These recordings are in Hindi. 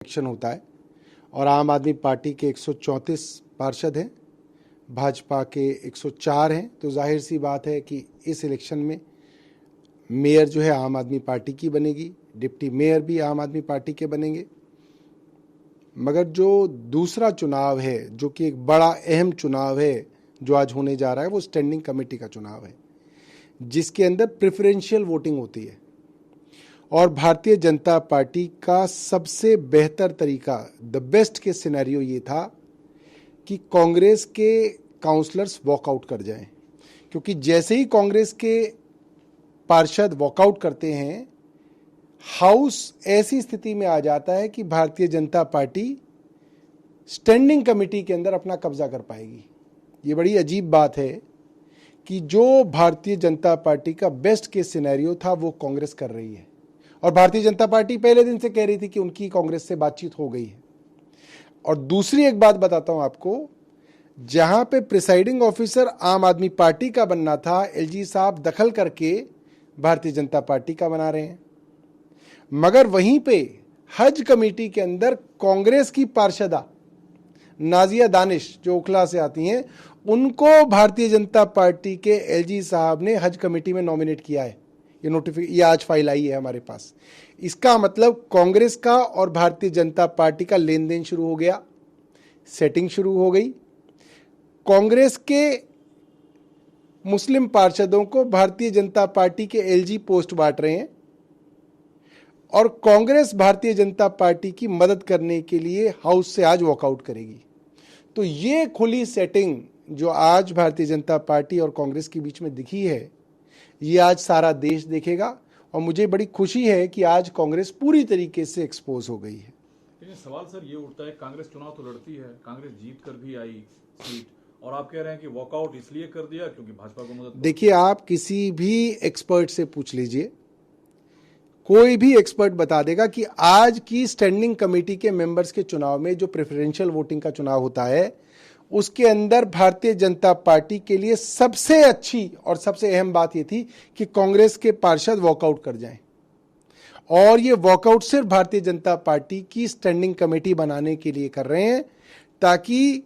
इलेक्शन होता है और आम आदमी पार्टी के 134 पार्षद हैं, भाजपा के 104 हैं। तो जाहिर सी बात है कि इस इलेक्शन में मेयर जो है आम आदमी पार्टी की बनेगी, डिप्टी मेयर भी आम आदमी पार्टी के बनेंगे। मगर जो दूसरा चुनाव है, जो कि एक बड़ा अहम चुनाव है जो आज होने जा रहा है, वो स्टैंडिंग कमेटी का चुनाव है, जिसके अंदर प्रेफरेंशियल वोटिंग होती है। और भारतीय जनता पार्टी का सबसे बेहतर तरीका, द बेस्ट के सिनेरियो ये था कि कांग्रेस के काउंसलर्स वॉकआउट कर जाएं, क्योंकि जैसे ही कांग्रेस के पार्षद वॉकआउट करते हैं, हाउस ऐसी स्थिति में आ जाता है कि Bharatiya Janata party standing committee के अंदर अपना कब्जा कर पाएगी। ये बड़ी अजीब बात है कि जो भारतीय जनता पार्टी का बेस्ट केस सिनेरियो था वो कांग्रेस कर रही है, और भारतीय जनता पार्टी पहले दिन से कह रही थी कि उनकी कांग्रेस से बातचीत हो गई है। और दूसरी एक बात बताता हूं आपको, जहां पे प्रिसाइडिंग ऑफिसर आम आदमी पार्टी का बनना था, एलजी साहब दखल करके भारतीय जनता पार्टी का बना रहे हैं। मगर वहीं पे हज कमेटी के अंदर कांग्रेस की पार्षदा नाजिया दानिश, जो ओखला से आती हैं, उनको भारतीय जनता पार्टी के एलजी साहब ने हज कमेटी में नॉमिनेट किया है। ये आज फाइल आई है हमारे पास। इसका मतलब कांग्रेस का और भारतीय जनता पार्टी का लेन देन शुरू हो गया, सेटिंग शुरू हो गई। कांग्रेस के मुस्लिम पार्षदों को भारतीय जनता पार्टी के एलजी पोस्ट बांट रहे हैं, और कांग्रेस भारतीय जनता पार्टी की मदद करने के लिए हाउस से आज वॉकआउट करेगी। तो ये खुली सेटिंग जो आज भारतीय जनता पार्टी और कांग्रेस के बीच में दिखी है, ये आज सारा देश देखेगा। और मुझे बड़ी खुशी है कि आज कांग्रेस पूरी तरीके से एक्सपोज हो गई है। लेकिन सवाल सर ये उठता है, कांग्रेस चुनाव तो लड़ती है, कांग्रेस जीत कर भी आई सीट, और आप कह रहे हैं कि वॉकआउट इसलिए कर दिया क्योंकि भाजपा को मदद। देखिए, आप किसी भी एक्सपर्ट से पूछ लीजिए, कोई भी एक्सपर्ट बता देगा कि आज की स्टैंडिंग कमेटी के मेंबर्स के चुनाव में, जो प्रेफरेंशियल वोटिंग का चुनाव होता है, उसके अंदर भारतीय जनता पार्टी के लिए सबसे अच्छी और सबसे अहम बात यह थी कि कांग्रेस के पार्षद वॉकआउट कर जाएं। और ये वॉकआउट सिर्फ भारतीय जनता पार्टी की स्टैंडिंग कमेटी बनाने के लिए कर रहे हैं, ताकि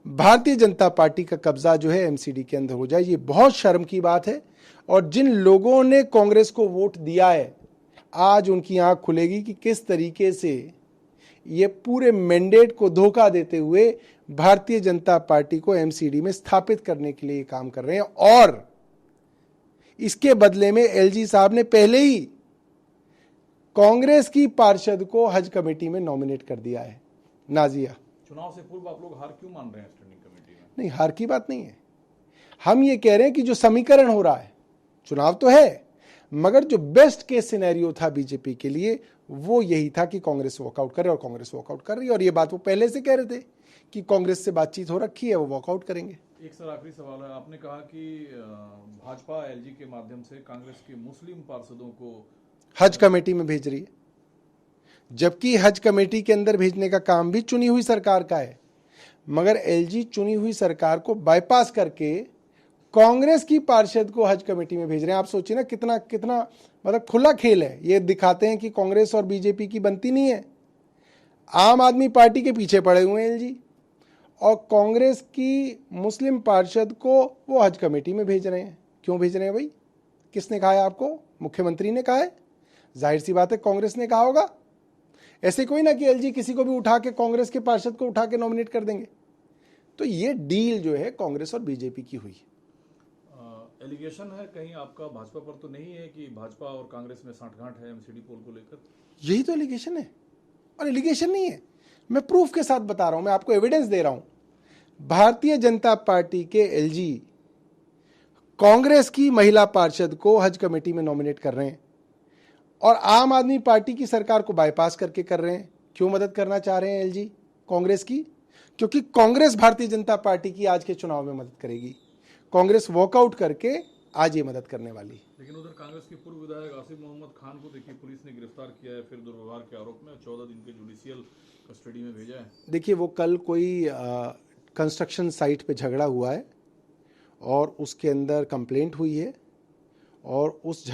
भारतीय जनता पार्टी का कब्जा जो है एमसीडी के अंदर हो जाए। ये बहुत शर्म की बात है, और जिन लोगों ने कांग्रेस को वोट दिया है, आज उनकी आंख खुलेगी कि किस तरीके से ये पूरे मैंडेट को धोखा देते हुए भारतीय जनता पार्टी को एमसीडी में स्थापित करने के लिए काम कर रहे हैं। और इसके बदले में एलजी साहब ने पहले ही कांग्रेस की पार्षद को हज कमेटी में नॉमिनेट कर दिया है। नाजिया, चुनाव से पूर्व आप लोग हार क्यों मान रहे हैं स्टैंडिंग कमेटी में? नहीं, हार की बात नहीं है। हम ये कह रहे हैं कि जो समीकरण हो रहा है, चुनाव तो है, मगर जो बेस्ट केस सिनेरियो था बीजेपी के लिए, वो यही था कि कांग्रेस वॉकआउट करे, और कांग्रेस वॉकआउट कर रही है। और ये बात वो पहले से कह रहे थे कि कांग्रेस से बातचीत हो रखी है, वो वॉकआउट करेंगे। एक सर आखिरी सवाल है, आपने कहा कि भाजपा एलजी के माध्यम से कांग्रेस के मुस्लिम पार्षदों को हज कमेटी में भेज रही है, जबकि हज कमेटी के अंदर भेजने का काम भी चुनी हुई सरकार का है। मगर एलजी चुनी हुई सरकार को बाईपास करके कांग्रेस की पार्षद को हज कमेटी में भेज रहे हैं। आप सोचिए ना, कितना कितना मतलब खुला खेल है। ये दिखाते हैं कि कांग्रेस और बीजेपी की बनती नहीं है। आम आदमी पार्टी के पीछे पड़े हुए हैं एलजी, और कांग्रेस की मुस्लिम पार्षद को वो हज कमेटी में भेज रहे हैं। क्यों भेज रहे हैं भाई? किसने कहा है आपको? मुख्यमंत्री ने कहा है? जाहिर सी बात है कांग्रेस ने कहा होगा। ऐसे कोई ना कि एलजी किसी को भी उठा के, कांग्रेस के पार्षद को उठा के नॉमिनेट कर देंगे। तो ये डील जो है कांग्रेस और बीजेपी की हुई। एलिगेशन है कहीं आपका भाजपा पर तो नहीं है कि भाजपा और कांग्रेस में साठगांठ है एमसीडी पोल को लेकर? यही तो एलिगेशन है, और एलिगेशन नहीं है, मैं प्रूफ के साथ बता रहा हूं, मैं आपको एविडेंस दे रहा हूं। भारतीय जनता पार्टी के एलजी कांग्रेस की महिला पार्षद को हज कमेटी में नॉमिनेट कर रहे हैं, और आम आदमी पार्टी की सरकार को बाईपास करके कर रहे हैं। क्यों मदद करना चाह रहे हैं एलजी कांग्रेस की? क्योंकि कांग्रेस भारतीय जनता पार्टी की आज के चुनाव में मदद करेगी। कांग्रेस वॉकआउट करके आज ये मदद करने वाली। लेकिन उधर कांग्रेस के पूर्व विधायक आसिफ मोहम्मद खान को देखिए पुलिस ने गिरफ्तार किया है, फिर दुर्व्यवहार के आरोप में 14 दिन के जुडिशियल कस्टडी में भेजा है। देखिए, वो कल कोई कंस्ट्रक्शन साइट पे झगड़ा हुआ है, और उसके अंदर कंप्लेंट हुई है, और उस